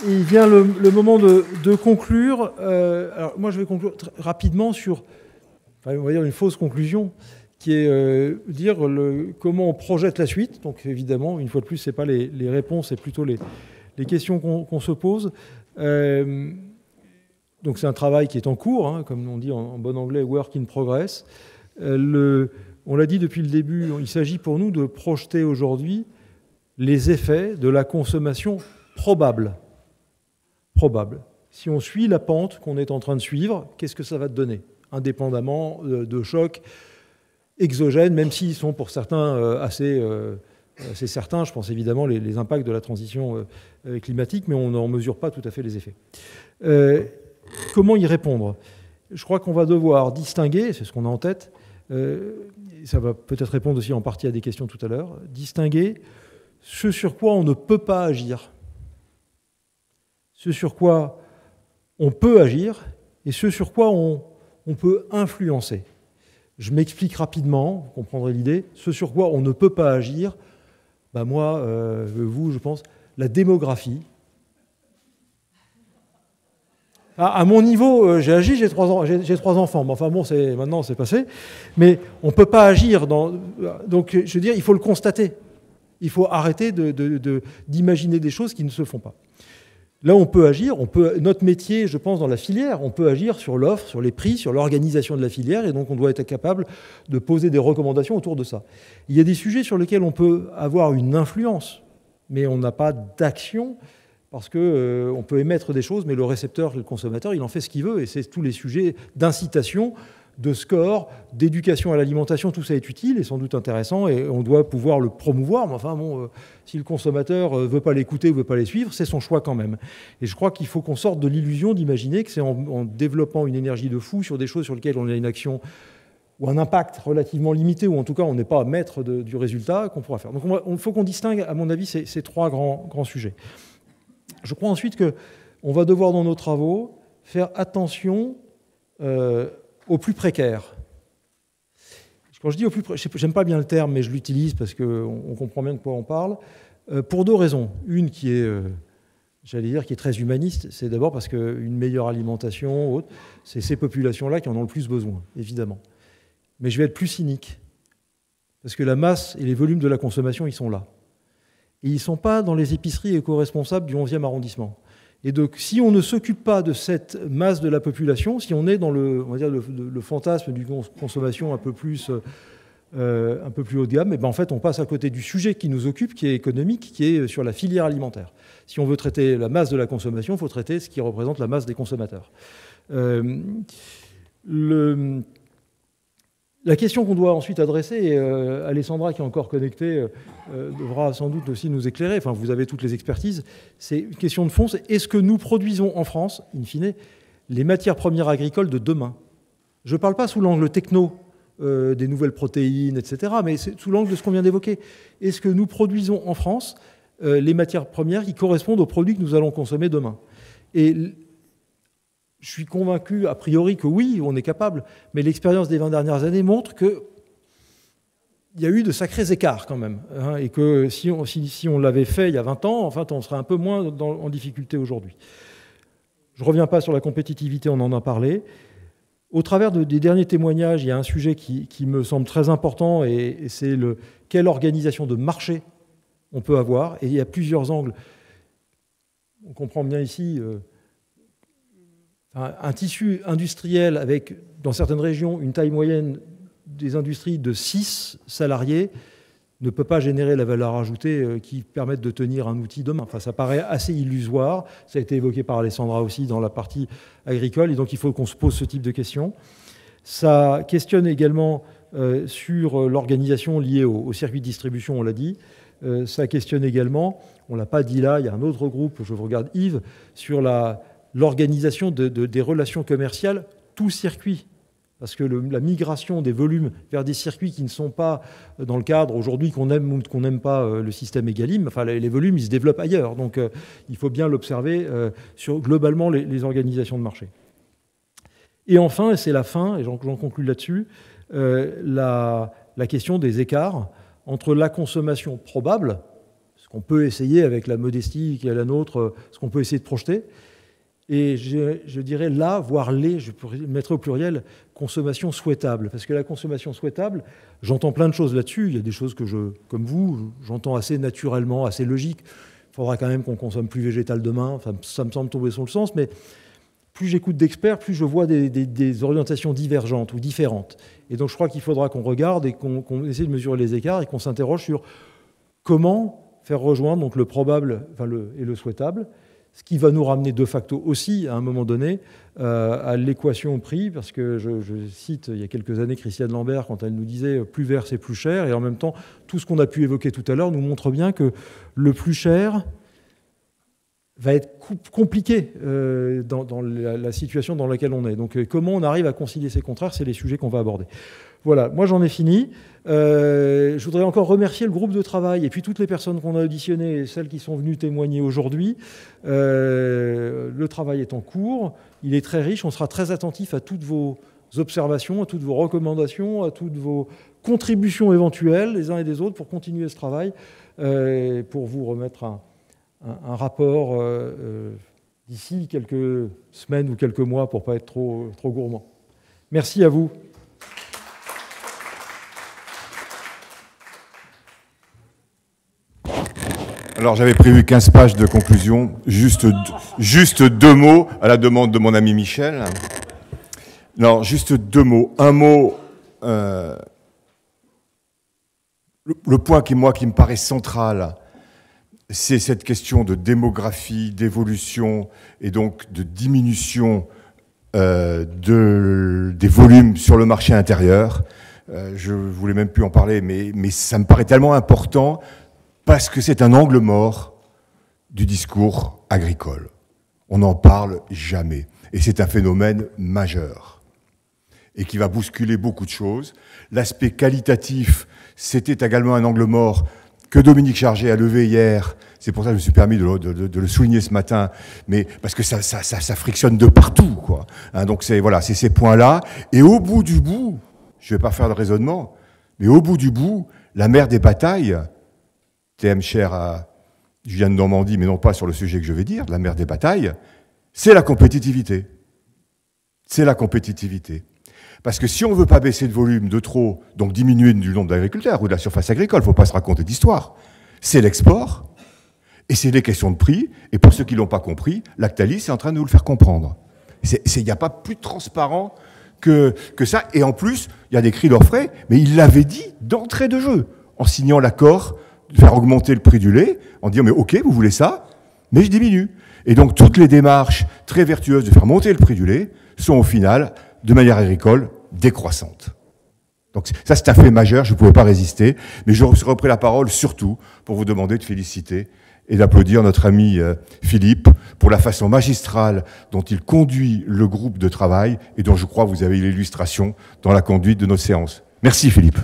il vient le moment de conclure. Alors moi, je vais conclure rapidement sur, on va dire, une fausse conclusion, qui est dire comment on projette la suite. Donc évidemment, une fois de plus, ce n'est pas les réponses, c'est plutôt les questions qu'on se pose. Donc c'est un travail qui est en cours, hein, comme on dit en bon anglais, work in progress. On l'a dit depuis le début, il s'agit pour nous de projeter aujourd'hui les effets de la consommation probable. Si on suit la pente qu'on est en train de suivre, qu'est-ce que ça va te donner, indépendamment de chocs exogènes, même s'ils sont pour certains assez certains. Je pense évidemment les impacts de la transition climatique, mais on n'en mesure pas tout à fait les effets. Comment y répondre ? Je crois qu'on va devoir distinguer, c'est ce qu'on a en tête, ça va peut-être répondre aussi en partie à des questions tout à l'heure, distinguer ce sur quoi on ne peut pas agir, ce sur quoi on peut agir et ce sur quoi on peut influencer. Je m'explique rapidement, vous comprendrez l'idée. Ce sur quoi on ne peut pas agir, moi, vous, je pense, la démographie. À mon niveau, j'ai agi, j'ai 3 enfants. Mais enfin bon, maintenant c'est passé. Mais on ne peut pas agir. Donc, je veux dire, il faut le constater. Il faut arrêter d'imaginer des choses qui ne se font pas. Là, on peut agir. Notre métier, je pense, dans la filière, on peut agir sur l'offre, sur les prix, sur l'organisation de la filière. Et donc, on doit être capable de poser des recommandations autour de ça. Il y a des sujets sur lesquels on peut avoir une influence, mais on n'a pas d'action. Parce qu'on peut émettre des choses, mais le récepteur, le consommateur, il en fait ce qu'il veut. Et c'est tous les sujets d'incitation, de score, d'éducation à l'alimentation, tout ça est utile et sans doute intéressant, et on doit pouvoir le promouvoir. Mais enfin, bon, si le consommateur ne veut pas l'écouter ou ne veut pas les suivre, c'est son choix quand même. Et je crois qu'il faut qu'on sorte de l'illusion d'imaginer que c'est en développant une énergie de fou sur des choses sur lesquelles on a une action ou un impact relativement limité, ou en tout cas on n'est pas maître du résultat, qu'on pourra faire. Donc il faut qu'on distingue, à mon avis, ces 3 grands sujets. Je crois ensuite qu'on va devoir, dans nos travaux, faire attention aux plus précaires. Quand je dis aux plus précaires, j'aime pas bien le terme, mais je l'utilise parce qu'on comprend bien de quoi on parle, pour 2 raisons. Une qui est, j'allais dire, qui est très humaniste, c'est d'abord parce qu'une meilleure alimentation, c'est ces populations-là qui en ont le plus besoin, évidemment. Mais je vais être plus cynique, parce que la masse et les volumes de la consommation, ils sont là. Et ils ne sont pas dans les épiceries éco-responsables du 11e arrondissement. Et donc, si on ne s'occupe pas de cette masse de la population, si on est dans on va dire le fantasme d'une consommation un peu plus haut de gamme, et en fait, on passe à côté du sujet qui nous occupe, qui est économique, qui est sur la filière alimentaire. Si on veut traiter la masse de la consommation, il faut traiter ce qui représente la masse des consommateurs. La question qu'on doit ensuite adresser, et Alessandra qui est encore connectée devra sans doute aussi nous éclairer, enfin vous avez toutes les expertises, c'est une question de fond, c'est est-ce que nous produisons en France, in fine, les matières premières agricoles de demain ? Je ne parle pas sous l'angle techno des nouvelles protéines, etc., mais c'est sous l'angle de ce qu'on vient d'évoquer. Est-ce que nous produisons en France les matières premières qui correspondent aux produits que nous allons consommer demain ? Et je suis convaincu, a priori, que oui, on est capable, mais l'expérience des 20 dernières années montre qu'il y a eu de sacrés écarts quand même, hein, et que si on l'avait fait il y a 20 ans, en fait, on serait un peu moins en difficulté aujourd'hui. Je ne reviens pas sur la compétitivité, on en a parlé. Au travers des derniers témoignages, il y a un sujet qui me semble très important, et c'est quelle organisation de marché on peut avoir, et il y a plusieurs angles. On comprend bien ici... un tissu industriel avec, dans certaines régions, une taille moyenne des industries de 6 salariés ne peut pas générer la valeur ajoutée qui permette de tenir un outil demain. Enfin, ça paraît assez illusoire. Ça a été évoqué par Alessandra aussi dans la partie agricole. Et donc, il faut qu'on se pose ce type de questions. Ça questionne également sur l'organisation liée au circuit de distribution, on l'a dit. Ça questionne également, on ne l'a pas dit là, il y a un autre groupe, je vous regarde Yves, sur l'organisation des relations commerciales, tout circuit. Parce que la migration des volumes vers des circuits qui ne sont pas dans le cadre, aujourd'hui, qu'on aime ou qu'on n'aime pas le système Egalim, enfin, les volumes, ils se développent ailleurs. Donc, il faut bien l'observer sur globalement les organisations de marché. Et enfin, et c'est la fin, et j'en conclus là-dessus, la question des écarts entre la consommation probable, ce On peut essayer, avec la modestie qui est la nôtre, ce qu'on peut essayer de projeter. Et je dirais là, voire les, je pourrais mettre au pluriel, consommation souhaitable. Parce que la consommation souhaitable, j'entends plein de choses là-dessus. Il y a des choses que comme vous, j'entends assez naturellement, assez logique. Il faudra quand même qu'on consomme plus végétal demain. Enfin, ça me semble tomber sur le sens, mais plus j'écoute d'experts, plus je vois des orientations divergentes ou différentes. Et donc je crois qu'il faudra qu'on regarde et qu'on essaie de mesurer les écarts et qu'on s'interroge sur comment faire rejoindre donc, le probable et le souhaitable, ce qui va nous ramener de facto aussi, à un moment donné, à l'équation prix, parce que je cite il y a quelques années Christiane Lambert quand elle nous disait « plus vert, c'est plus cher », et en même temps, tout ce qu'on a pu évoquer tout à l'heure nous montre bien que le plus cher va être compliqué dans la situation dans laquelle on est. Donc comment on arrive à concilier ces contraires, c'est les sujets qu'on va aborder. Voilà, moi j'en ai fini. Je voudrais encore remercier le groupe de travail et puis toutes les personnes qu'on a auditionnées et celles qui sont venues témoigner aujourd'hui. Le travail est en cours, il est très riche, on sera très attentif à toutes vos observations, à toutes vos recommandations, à toutes vos contributions éventuelles les uns et des autres pour continuer ce travail, pour vous remettre un rapport d'ici quelques semaines ou quelques mois pour ne pas être trop gourmand. Merci à vous. Alors j'avais prévu 15 pages de conclusion, juste 2 mots à la demande de mon ami Michel. Non, juste 2 mots. Un mot, le point qui me paraît central, c'est cette question de démographie, d'évolution et donc de diminution des volumes sur le marché intérieur. Je ne voulais même plus en parler, mais ça me paraît tellement important parce que c'est un angle mort du discours agricole. On n'en parle jamais. Et c'est un phénomène majeur et qui va bousculer beaucoup de choses. L'aspect qualitatif, c'était également un angle mort que Dominique Chargé a levé hier. C'est pour ça que je me suis permis de le souligner ce matin, mais parce que ça frictionne de partout, quoi. Hein, donc c'est ces points-là. Et au bout du bout, je ne vais pas faire de raisonnement, mais au bout du bout, la mère des batailles, TM cher à Julien de Normandie, mais non pas sur le sujet que je vais dire, la mère des batailles, c'est la compétitivité. C'est la compétitivité. Parce que si on ne veut pas baisser de volume de trop, donc diminuer du nombre d'agriculteurs ou de la surface agricole, il ne faut pas se raconter d'histoire. C'est l'export et c'est les questions de prix. Et pour ceux qui ne l'ont pas compris, Lactalis est en train de nous le faire comprendre. Il n'y a pas plus transparent que ça. Et en plus, il y a des cris d'orfraie, mais il l'avait dit d'entrée de jeu, en signant l'accord de faire augmenter le prix du lait, en disant « mais ok, vous voulez ça, mais je diminue ». Et donc toutes les démarches très vertueuses de faire monter le prix du lait sont au final, de manière agricole, décroissantes. Donc ça, c'est un fait majeur, je ne pouvais pas résister, mais je repris la parole surtout pour vous demander de féliciter et d'applaudir notre ami Philippe pour la façon magistrale dont il conduit le groupe de travail et dont je crois vous avez l'illustration dans la conduite de nos séances. Merci Philippe.